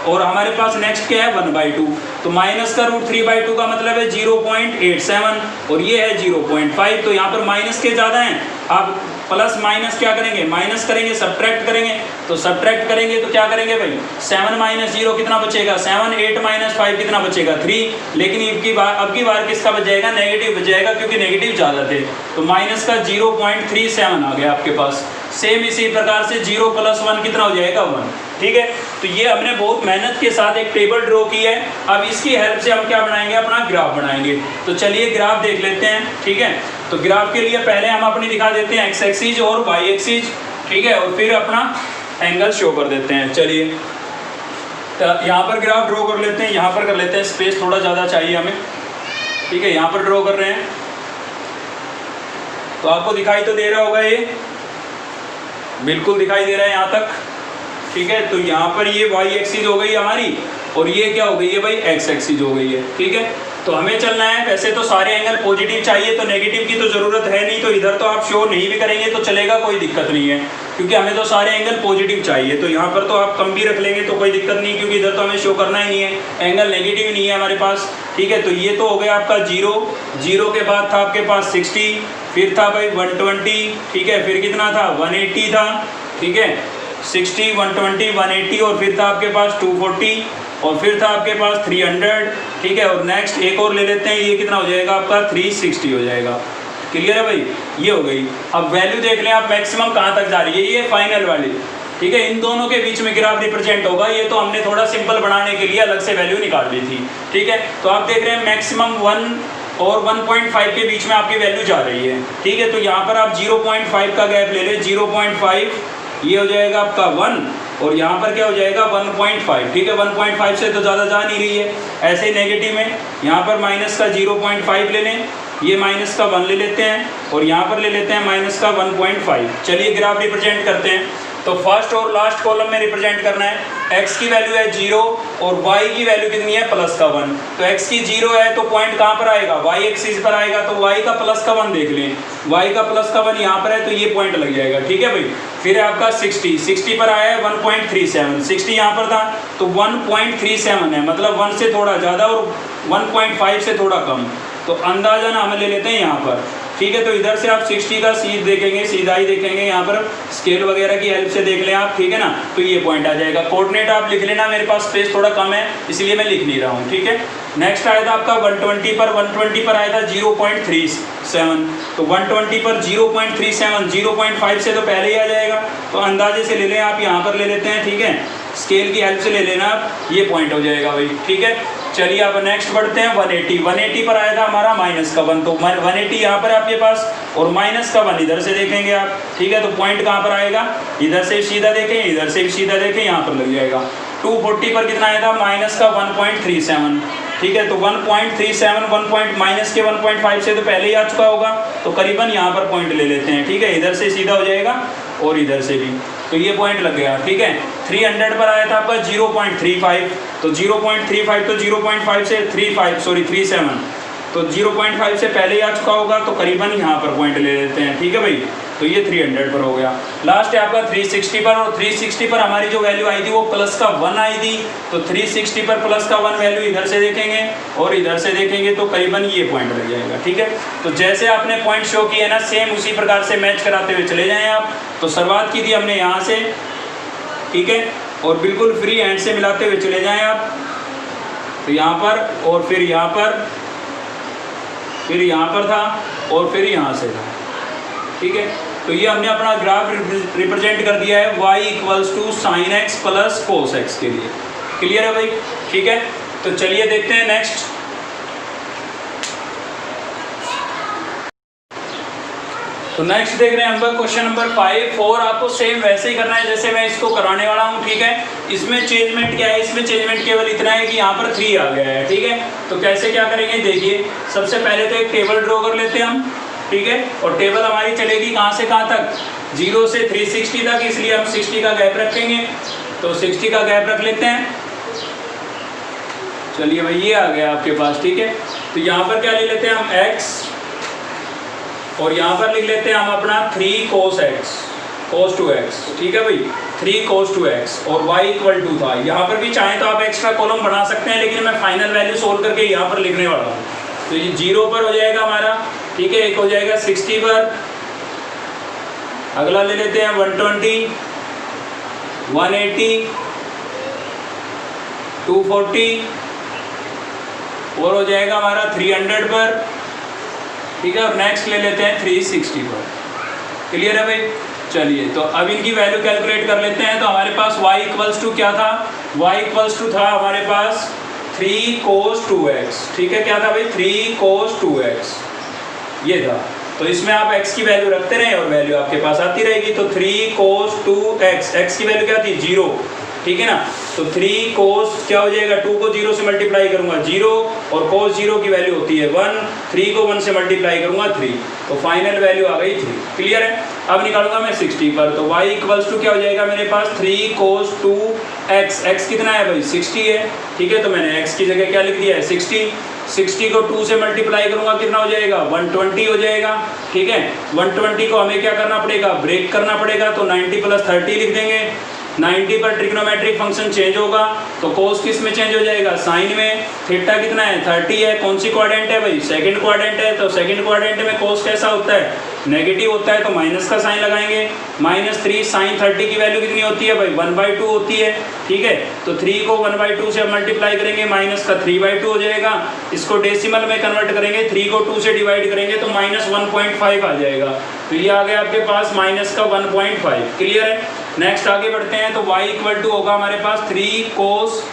और हमारे पास नेक्स्ट क्या है, 1/2, तो माइनस का √3/2 का मतलब है 0.87, और ये है 0.5, तो यहाँ पर माइनस के ज़्यादा हैं। आप प्लस माइनस क्या करेंगे, माइनस करेंगे, सब्ट्रैक्ट करेंगे, तो सब्ट्रैक्ट करेंगे तो क्या करेंगे भाई, 7 - 0 कितना बचेगा, 7, 8 - 5 कितना बचेगा, 3, लेकिन अब की बार किसका बच जाएगा, नेगेटिव बच जाएगा, क्योंकि नेगेटिव ज़्यादा थे, तो माइनस का 0.37 आ गया आपके पास। सेम इसी प्रकार से 0 + 1 कितना हो जाएगा, 1, ठीक है। तो ये हमने बहुत मेहनत के साथ एक टेबल ड्रॉ की है। अब इसकी हेल्प से हम क्या बनाएंगे, अपना ग्राफ बनाएंगे। तो चलिए ग्राफ देख लेते हैं, ठीक है। तो ग्राफ के लिए पहले हम अपनी दिखा देते हैं एक्स एक्सिस और वाई एक्सिस, ठीक है, और फिर अपना एंगल शो कर देते हैं। चलिए तो यहाँ पर ग्राफ ड्रॉ कर लेते हैं, यहाँ पर कर लेते हैं, स्पेस थोड़ा ज़्यादा चाहिए हमें, ठीक है। यहाँ पर ड्रॉ कर रहे हैं, तो आपको दिखाई तो दे रहा होगा, ये बिल्कुल दिखाई दे रहा है यहाँ तक, ठीक है। तो यहाँ पर ये वाई एक्सिस हो गई हमारी, और ये क्या हो गई है भाई, एक्स एक्सिस हो गई है, ठीक है। तो हमें चलना है, वैसे तो सारे एंगल पॉजिटिव चाहिए, तो नेगेटिव की तो ज़रूरत है नहीं, तो इधर तो आप शो नहीं भी करेंगे तो चलेगा, कोई दिक्कत नहीं है, क्योंकि हमें तो सारे एंगल पॉजिटिव चाहिए। तो यहाँ पर तो आप कम भी रख लेंगे तो कोई दिक्कत नहीं, क्योंकि इधर तो हमें शो करना ही नहीं है, एंगल नेगेटिव नहीं है हमारे पास, ठीक है। तो ये तो हो गया आपका 0 के बाद था आपके पास 60, फिर था भाई 120, ठीक है, फिर कितना था 180 था, ठीक है, 60, 120, 180, और फिर था आपके पास 240, और फिर था आपके पास 300, ठीक है। और नेक्स्ट एक और ले लेते हैं, ये कितना हो जाएगा आपका 360 हो जाएगा, क्लियर है भाई, ये हो गई। अब वैल्यू देख लें आप, मैक्सिमम कहाँ तक जा रही है, ये फाइनल वाली, ठीक है। इन दोनों के बीच में ग्राफ रिप्रेजेंट होगा, ये तो हमने थोड़ा सिंपल बनाने के लिए अलग से वैल्यू निकाल ली थी, ठीक है। तो आप देख रहे हैं मैक्सिमम 1 और 1.5 के बीच में आपकी वैल्यू जा रही है, ठीक है। तो यहाँ पर आप 0.5 का गैप ले लें, 0.5, ये हो जाएगा आपका 1, और यहाँ पर क्या हो जाएगा 1.5, ठीक है। 1.5 से तो ज़्यादा जा नहीं रही है, ऐसे ही नेगेटिव में यहाँ पर माइनस का 0.5 ले लें, ये माइनस का 1 ले लेते हैं, और यहाँ पर ले लेते हैं माइनस का 1.5। चलिए ग्राफ रिप्रेजेंट करते हैं। तो फर्स्ट और लास्ट कॉलम में रिप्रेजेंट करना है। x की वैल्यू है 0 और y की वैल्यू कितनी है, प्लस का 1। तो x की 0 है तो पॉइंट कहाँ पर आएगा, y एक्सिस पर आएगा, तो y का प्लस का 1 देख लें, y का प्लस का 1 यहाँ पर है तो ये पॉइंट लग जाएगा, ठीक है भाई। फिर है आपका 60 पर आया है 1.37, 60 यहाँ पर था तो 1.37 है, मतलब 1 से थोड़ा ज़्यादा और 1.5 से थोड़ा कम, तो अंदाज़न हम ले लेते हैं यहाँ पर। ठीक है। तो इधर से आप 60 का सीध देखेंगे, सीधा ही देखेंगे, यहाँ पर स्केल वगैरह की हेल्प से देख लें आप, ठीक है ना। तो ये पॉइंट आ जाएगा। कोऑर्डिनेट आप लिख लेना, मेरे पास स्पेस थोड़ा कम है इसलिए मैं लिख नहीं रहा हूँ, ठीक है। नेक्स्ट आया था आपका 120 पर आया था 0.37। तो 120 पर 0.37, 0.5 से तो पहले ही आ जाएगा, तो अंदाजे से ले लें आप, यहाँ पर ले लेते हैं, ठीक है। स्केल की हेल्प से ले लेना आप, ये पॉइंट हो जाएगा भाई, ठीक है। चलिए अब नेक्स्ट बढ़ते हैं 180 पर आया था हमारा -1, तो 180 यहाँ पर आपके पास और -1 इधर से देखेंगे आप, ठीक है। तो पॉइंट कहाँ पर आएगा, इधर से सीधा देखें, इधर से भी सीधा देखें, यहाँ पर लग जाएगा। 240 पर कितना आया था, -1.37, ठीक है। तो 1.37 -1.5 से तो पहले ही आ चुका होगा, तो करीबन यहाँ पर पॉइंट ले लेते हैं, ठीक है। इधर से सीधा हो जाएगा और इधर से भी, तो ये पॉइंट लग गया, ठीक है। 300 पर आया था आपका 0.35, तो 0.35 तो 0.5 से 37, तो 0.5 से पहले ही आ चुका होगा, तो करीबन यहाँ पर पॉइंट ले लेते हैं, ठीक है भाई। तो ये 300 पर हो गया। लास्ट है आपका 360 पर, और 360 पर हमारी जो वैल्यू आई थी वो +1 आई थी, तो 360 पर +1 वैल्यू इधर से देखेंगे और इधर से देखेंगे, तो करीबन ये पॉइंट लग जाएगा, ठीक है। तो जैसे आपने पॉइंट शो किए ना, सेम उसी प्रकार से मैच कराते हुए चले जाएं आप। तो शुरुआत की थी हमने यहाँ से, ठीक है, और बिल्कुल फ्री हैंड से मिलाते हुए चले जाएं आप। तो यहाँ पर और फिर यहाँ पर, फिर यहाँ पर था और फिर यहाँ से था, ठीक है। तो ये हमने अपना ग्राफ रिप्रेजेंट कर दिया है y = sin x + cos x के लिए। क्लियर है भाई, ठीक है। तो चलिए देखते हैं नेक्स्ट। तो नेक्स्ट देख रहे हैं हम क्वेश्चन नंबर 5। 4 आपको सेम वैसे ही करना है जैसे मैं इसको कराने वाला हूँ, ठीक है। इसमें चेंजमेंट क्या है, इसमें चेंजमेंट केवल इतना है कि यहाँ पर 3 आ गया है, ठीक है। तो कैसे क्या करेंगे देखिए, सबसे पहले तो एक टेबल ड्रॉ कर लेते हैं हम, ठीक है। और टेबल हमारी चलेगी कहाँ से कहाँ तक, 0 से 360 तक, इसलिए हम 60 का गैप रखेंगे। तो 60 का गैप रख लेते हैं। चलिए भाई ये आ गया आपके पास, ठीक है। तो यहाँ पर क्या ले लेते हैं हम x, और यहाँ पर लिख लेते हैं हम अपना 3 cos x, cos 2x, ठीक है भाई, 3 cos 2x, और y = था। यहाँ पर भी चाहें तो आप एक्स्ट्रा कॉलम बना सकते हैं, लेकिन मैं फाइनल वैल्यू सोल्व करके यहाँ पर लिखने वाला हूँ। तो ये 0 पर हो जाएगा हमारा, ठीक है। एक हो जाएगा 60 पर, अगला ले लेते हैं 120, 180, 240, और हो जाएगा हमारा 300 पर, ठीक है। और नेक्स्ट ले लेते हैं 360 पर। क्लियर है भाई। चलिए तो अब इनकी वैल्यू कैलकुलेट कर लेते हैं। तो हमारे पास y = क्या था, y = था हमारे पास 3 cos 2x, ठीक है। क्या था भाई, 3 cos 2x, ये था। तो इसमें आप x की वैल्यू रखते रहे और वैल्यू आपके पास आती रहेगी। तो 3 cos 2x, x की वैल्यू क्या थी, 0, ठीक है ना। तो 3 cos क्या हो जाएगा, 2 को 0 से मल्टीप्लाई करूंगा 0, और cos 0 की वैल्यू होती है 1, 3 को 1 से मल्टीप्लाई करूंगा 3, तो फाइनल वैल्यू आ गई 3। क्लियर है। अब निकालूंगा मैं 60 पर, तो y = क्या हो जाएगा मेरे पास, 3 cos 2x, x कितना है भाई, 60 है, ठीक है। तो मैंने x की जगह क्या लिख दिया है, 60। 60 को 2 से मल्टीप्लाई करूंगा कितना हो जाएगा, 120 हो जाएगा, ठीक है। 120 को हमें क्या करना पड़ेगा, ब्रेक करना पड़ेगा, तो 90 + 30 लिख देंगे। 90 पर ट्रिग्नोमेट्रिक फंक्शन चेंज होगा, तो कोस किस में चेंज हो जाएगा, साइन में। थीटा कितना है, 30 है। कौन सी क्वाड्रेंट है भाई, सेकंड क्वाड्रेंट है। तो सेकंड क्वाड्रेंट में कोस कैसा होता है, नेगेटिव होता है, तो माइनस का साइन लगाएंगे। -3 sin 30 की वैल्यू कितनी होती है भाई, 1/2 होती है, ठीक है। तो 3 को 1/2 से मल्टीप्लाई करेंगे, माइनस का 3/2 हो जाएगा। इसको डेसिमल में कन्वर्ट करेंगे, 3 को 2 से डिवाइड करेंगे तो -1.5 आ जाएगा। तो ये आ गया आपके पास -1.5। क्लियर है। नेक्स्ट आगे बढ़ते हैं। तो y = होगा हमारे पास 3 cos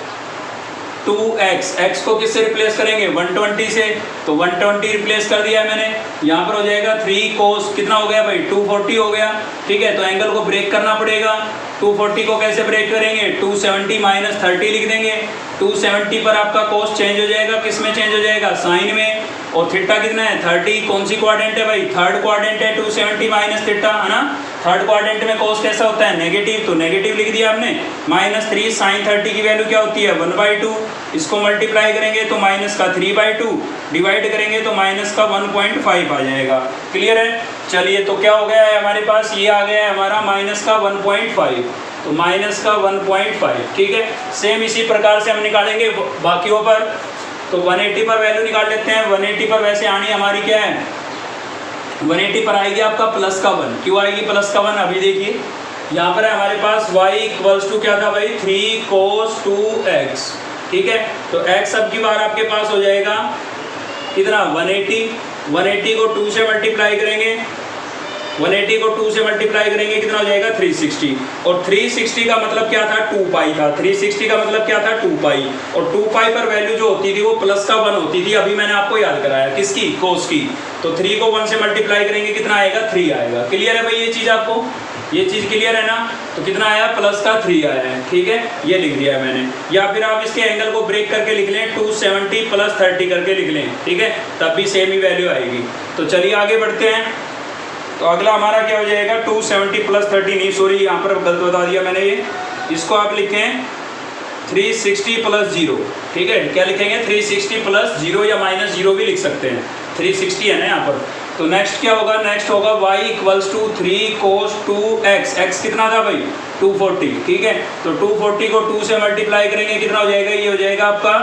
2x, x को किससे रिप्लेस करेंगे, 120 से, तो 120 रिप्लेस कर दिया है मैंने। यहाँ पर हो जाएगा 3 cos कितना हो गया भाई, 240 हो गया, ठीक है। तो एंगल को ब्रेक करना पड़ेगा। 240 को कैसे ब्रेक करेंगे, 270 - 30 लिख देंगे। 270 पर आपका कोस चेंज हो जाएगा, किस में चेंज हो जाएगा, साइन में। और थीटा कितना है, 30। कौन सी क्वाड्रेंट है भाई, थर्ड क्वाड्रेंट है। 270 - थीटा, है ना। थर्ड क्वाड्रेंट में कोस कैसा होता है, नेगेटिव, तो नेगेटिव लिख दिया हमने। -3 sin 30 की वैल्यू क्या होती है, 1/2। इसको मल्टीप्लाई करेंगे तो माइनस का 3/2, डिवाइड करेंगे तो माइनस का 1.5 आ जाएगा। क्लियर है। चलिए तो क्या हो गया है हमारे पास, ये आ गया है हमारा माइनस का 1.5, तो माइनस का 1.5, ठीक है। सेम इसी प्रकार से हम निकालेंगे बाकियों पर। तो 180 पर वैल्यू निकाल लेते हैं। 180 पर वैसे आनी हमारी क्या है, 180 पर आएगी आपका प्लस का 1। क्यों आएगी प्लस का 1? अभी देखिए यहाँ पर है हमारे पास y इक्वल्स टू क्या था भाई 3 cos 2x, ठीक है। तो x अब की बार आपके पास हो जाएगा कितना 180 को 2 से मल्टीप्लाई करेंगे, 180 को 2 से मल्टीप्लाई करेंगे कितना हो जाएगा 360। और 360 का मतलब क्या था 2 पाई था, 360 का मतलब क्या था 2 पाई। और 2 पाई पर वैल्यू जो होती थी वो प्लस का 1 होती थी। अभी मैंने आपको याद कराया किसकी, कोस की। तो 3 को 1 से मल्टीप्लाई करेंगे कितना आएगा 3 आएगा। क्लियर है भाई ये चीज़ आपको, ये चीज़ क्लियर है ना। तो कितना आया प्लस का 3 आया है, ठीक है, ये लिख दिया है मैंने। या फिर आप इसके एंगल को ब्रेक करके लिख लें 270 प्लस 30 करके लिख लें, ठीक है, तब भी सेम ही वैल्यू आएगी। तो चलिए आगे बढ़ते हैं। तो अगला हमारा क्या हो जाएगा 270 प्लस 30, नहीं सॉरी यहाँ पर गलत बता दिया मैंने, ये इसको आप लिखें 360 प्लस 0, ठीक है। क्या लिखेंगे 360 प्लस 0 या माइनस 0 भी लिख सकते हैं, 360 है ना यहाँ पर। तो नेक्स्ट क्या होगा, नेक्स्ट होगा y equals to 3 cos 2x, x कितना था भाई 240, ठीक है। तो 240 को 2 से मल्टीप्लाई करेंगे कितना हो जाएगा, ये हो जाएगा आपका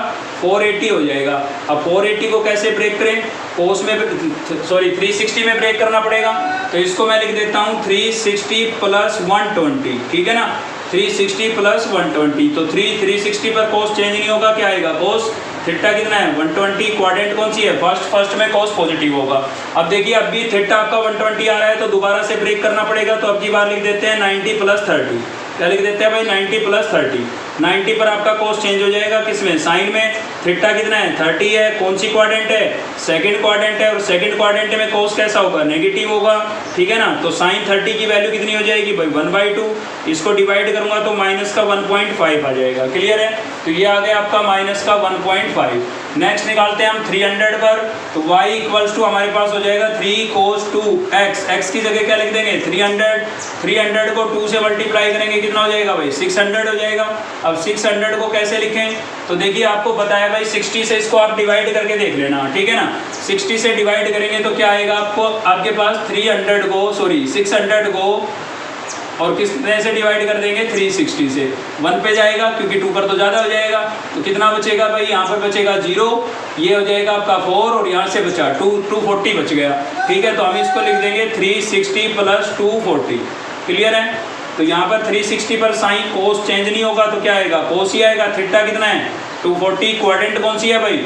480 हो जाएगा। अब 480 को कैसे ब्रेक करें, कोस में सॉरी 360 में ब्रेक करना पड़ेगा। तो इसको मैं लिख देता हूँ 360 प्लस 120, ठीक है ना, 360 प्लस 120। तो 360 पर कोस चेंज नहीं होगा, क्या आएगा कोस थीटा कितना है 120। क्वाड्रेंट कौन सी है फर्स्ट में कोस पॉजिटिव होगा। अब देखिए अब भी थीटा आपका 120 आ रहा है तो दोबारा से ब्रेक करना पड़ेगा। तो अब की बार लिख देते हैं 90 प्लस 30, क्या लिख देते हैं भाई 90 प्लस 30। 90 पर आपका कोस चेंज हो जाएगा किसमें, साइन में। थीटा कितना है 30 है, कौन सी क्वाड्रेंट है सेकंड क्वाड्रेंट है, और सेकंड क्वाड्रेंट में कोस कैसा होगा नेगेटिव होगा, ठीक है ना। तो साइन 30 की वैल्यू कितनी हो जाएगी भाई 1/2। इसको डिवाइड करूंगा तो माइनस का 1.5 आ जाएगा। क्लियर है, तो ये आ गया आपका माइनस का 1.5। नेक्स्ट निकालते हैं हम 300 पर। तो y इक्वल्स टू हमारे पास हो जाएगा 3 cos 2x, x की जगह क्या लिख देंगे 300 को 2 से मल्टीप्लाई करेंगे कितना हो जाएगा भाई 600 हो जाएगा। अब 600 को कैसे लिखें, तो देखिए आपको बताया भाई 60 से इसको आप डिवाइड करके देख लेना, ठीक है ना। 60 से डिवाइड करेंगे तो क्या आएगा आपको, आपके पास 600 को और कितने से डिवाइड कर देंगे 360 से, 1 पे जाएगा क्योंकि 2 पर तो ज़्यादा हो जाएगा। तो कितना बचेगा भाई, यहाँ पर बचेगा 0, ये हो जाएगा आपका 4 और यहाँ से बचा 240 बच गया, ठीक है। तो हम इसको लिख देंगे 360 प्लस 240। क्लियर है, तो यहाँ पर 360 पर साइन कोस चेंज नहीं होगा तो क्या आएगा कोस ही आएगा। थीटा कितना है 240। क्वाड्रेंट कौन सी है भाई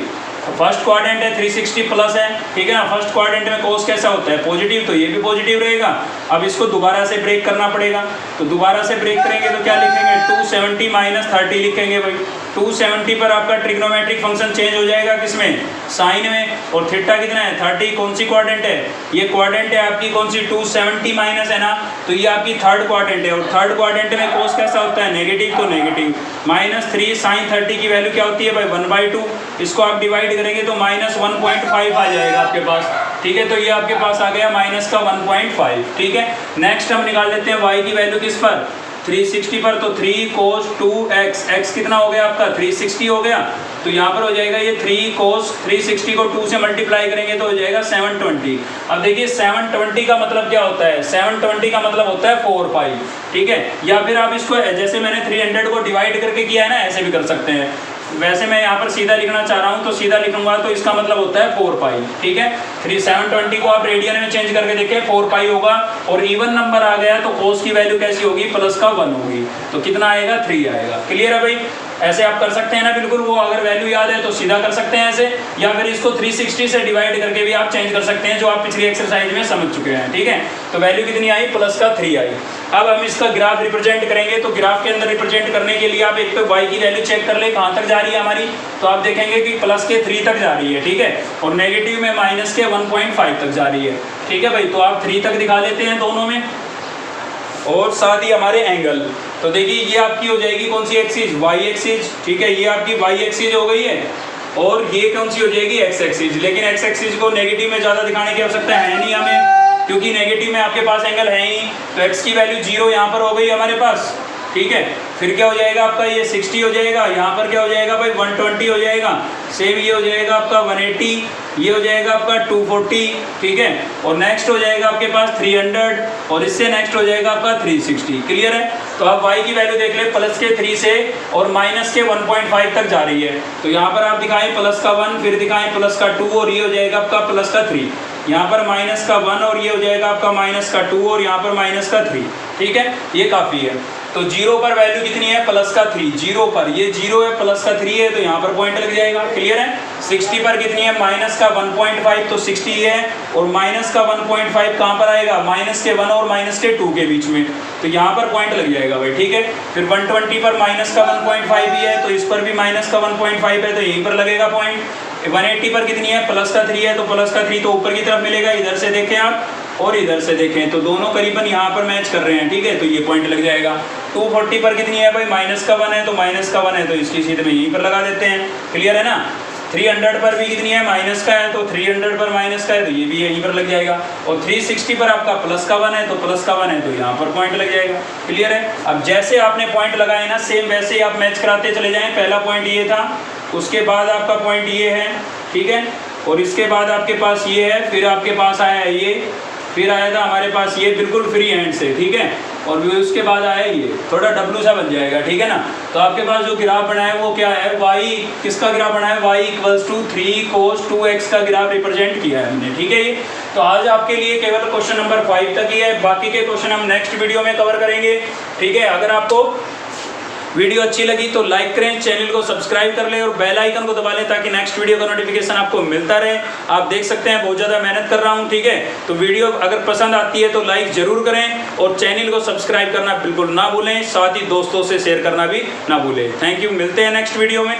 फर्स्ट क्वाड्रेंट है, 360 प्लस है, ठीक है ना। फर्स्ट क्वाड्रेंट में कोस कैसा होता है पॉजिटिव, तो ये भी पॉजिटिव रहेगा। अब इसको दोबारा से ब्रेक करना पड़ेगा। तो दोबारा से ब्रेक करेंगे तो क्या लिखेंगे 270 माइनस 30 लिखेंगे भाई। 270 पर आपका ट्रिग्नोमेट्रिक फंक्शन चेंज हो जाएगा किसमें साइन में। और थीटा कितना है 30, कौन सी क्वाड्रेंट है, ये क्वाड्रेंट है आपकी कौन सी 270 माइनस है ना, तो ये आपकी थर्ड क्वाड्रेंट है। और थर्ड क्वाड्रेंट में कोस कैसा होता है नेगेटिव, तो नेगेटिव। -3 साइन 30 की वैल्यू क्या होती है भाई 1/2। इसको आप डिवाइड करेंगे तो -1.5 आ जाएगा आपके पास, ठीक है। तो ये आपके पास आ गया माइनस का 1.5, ठीक है। नेक्स्ट हम निकाल लेते हैं y की वैल्यू किस पर 360 पर। तो 3 cos 2x, x कितना हो गया आपका 360 हो गया। तो यहाँ पर हो जाएगा ये 3 cos 360 को 2 से मल्टीप्लाई करेंगे तो हो जाएगा 720। अब देखिए 720 का मतलब क्या होता है, 720 का मतलब होता है 4 पाई, ठीक है। या फिर आप इसको जैसे मैंने 300 को डिवाइड करके किया है ना, ऐसे भी कर सकते हैं। वैसे मैं यहाँ पर सीधा लिखना चाह रहा हूँ तो सीधा लिखूंगा तो इसका मतलब होता है 4 पाई, ठीक है। 720 को आप रेडियन में चेंज करके देखें 4 पाई होगा। और इवन नंबर आ गया तो कोस की वैल्यू कैसी होगी प्लस का 1 होगी, तो कितना आएगा 3 आएगा। क्लियर है भाई, ऐसे आप कर सकते हैं ना बिल्कुल। वो अगर वैल्यू याद है तो सीधा कर सकते हैं ऐसे, या फिर इसको 360 से डिवाइड करके भी आप चेंज कर सकते हैं, जो आप पिछली एक्सरसाइज में समझ चुके हैं, ठीक है। तो वैल्यू कितनी आई प्लस का 3 आई। अब हम इसका ग्राफ रिप्रेजेंट करेंगे। तो ग्राफ के अंदर रिप्रेजेंट करने के लिए आप एक तो y की वैल्यू चेक कर ले कहाँ तक जा रही है हमारी। तो आप देखेंगे कि प्लस के 3 तक जा रही है, ठीक है, और नेगेटिव में माइनस के 1.5 तक जा रही है, ठीक है भाई। तो आप 3 तक दिखा लेते हैं दोनों में, और साथ ही हमारे एंगल। तो देखिए ये आपकी हो जाएगी कौन सी एक्सिस, y एक्सिस, ठीक है। ये आपकी y एक्सिस हो गई है, और ये कौन सी हो जाएगी x एक्सिस। लेकिन x एक्सिस को नेगेटिव में ज़्यादा दिखाने की आवश्यकता है नहीं हमें, क्योंकि नेगेटिव में आपके पास एंगल है ही। तो x की वैल्यू 0 यहाँ पर हो गई हमारे पास, ठीक है। फिर क्या हो जाएगा आपका ये 60 हो जाएगा, यहाँ पर क्या हो जाएगा भाई 120 हो जाएगा। सेम ये हो जाएगा आपका 180, ये हो जाएगा आपका 240, ठीक है। और नेक्स्ट हो जाएगा आपके पास 300, और इससे नेक्स्ट हो जाएगा आपका 360। क्लियर है। तो आप y की वैल्यू देख ले प्लस के 3 से और माइनस के 1.5 तक जा रही है। तो यहाँ पर आप दिखाएं प्लस का 1, फिर दिखाएं प्लस का 2, और ये हो जाएगा आपका प्लस का 3। यहाँ पर माइनस का 1 और ये हो जाएगा आपका माइनस का 2 और यहाँ पर माइनस का 3, ठीक है, ये काफ़ी है। तो 0 पर वैल्यू कितनी है, प्लस का 3, 0 पर ये 0 है, प्लस का 3 है, तो यहाँ पर पॉइंट लग जाएगा, क्लियर है। 60 पर कितनी है, माइनस का 1.5, तो 60 है, और माइनस का 1.5 कहाँ पर आएगा, माइनस के 1 और माइनस के 2 के बीच में, तो यहाँ पर पॉइंट लग जाएगा भाई, ठीक है। फिर 120 पर माइनस का 1.5 भी है, तो इस पर भी माइनस का 1.5 है, तो यहीं पर लगेगा पॉइंट। 180 पर कितनी है, प्लस का 3 है, तो प्लस का 3 तो ऊपर की तरफ मिलेगा, इधर से देखें आप और इधर से देखें तो दोनों करीबन यहाँ पर मैच कर रहे हैं, ठीक है, तो ये पॉइंट लग जाएगा। 240 पर कितनी है भाई, माइनस का 1 है, तो माइनस का 1 है, तो इसकी सीध में यहीं पर लगा देते हैं, क्लियर है ना। 300 पर भी कितनी है, माइनस का है, तो 300 पर माइनस का है, तो ये भी यहीं पर लग जाएगा। और 360 पर आपका प्लस का 1 है, तो प्लस का 1 है, तो यहाँ पर पॉइंट लग जाएगा, क्लियर है। अब जैसे आपने पॉइंट लगाए ना, सेम वैसे ही आप मैच कराते चले जाएँ। पहला पॉइंट ये था, उसके बाद आपका पॉइंट ये है, ठीक है, और इसके बाद आपके पास ये है, फिर आपके पास आया है ये, फिर आया था हमारे पास ये बिल्कुल फ्री हैंड से, ठीक है, और भी उसके बाद आया ये थोड़ा डब्लू सा बन जाएगा, ठीक है ना। तो आपके पास जो ग्राफ बना है वो क्या है, y किसका ग्राफ बना है, y = 3 cos 2x का ग्राफ रिप्रेजेंट किया है हमने, ठीक है। ये तो आज आपके लिए केवल क्वेश्चन नंबर 5 तक ही है, बाकी के क्वेश्चन हम नेक्स्ट वीडियो में कवर करेंगे, ठीक है। अगर आपको वीडियो अच्छी लगी तो लाइक करें, चैनल को सब्सक्राइब कर लें और बेल आइकन को दबा लें ताकि नेक्स्ट वीडियो का नोटिफिकेशन आपको मिलता रहे। आप देख सकते हैं बहुत ज़्यादा मेहनत कर रहा हूं, ठीक है। तो वीडियो अगर पसंद आती है तो लाइक ज़रूर करें और चैनल को सब्सक्राइब करना बिल्कुल ना भूलें, साथ ही दोस्तों से शेयर करना भी ना भूलें। थैंक यू, मिलते हैं नेक्स्ट वीडियो में।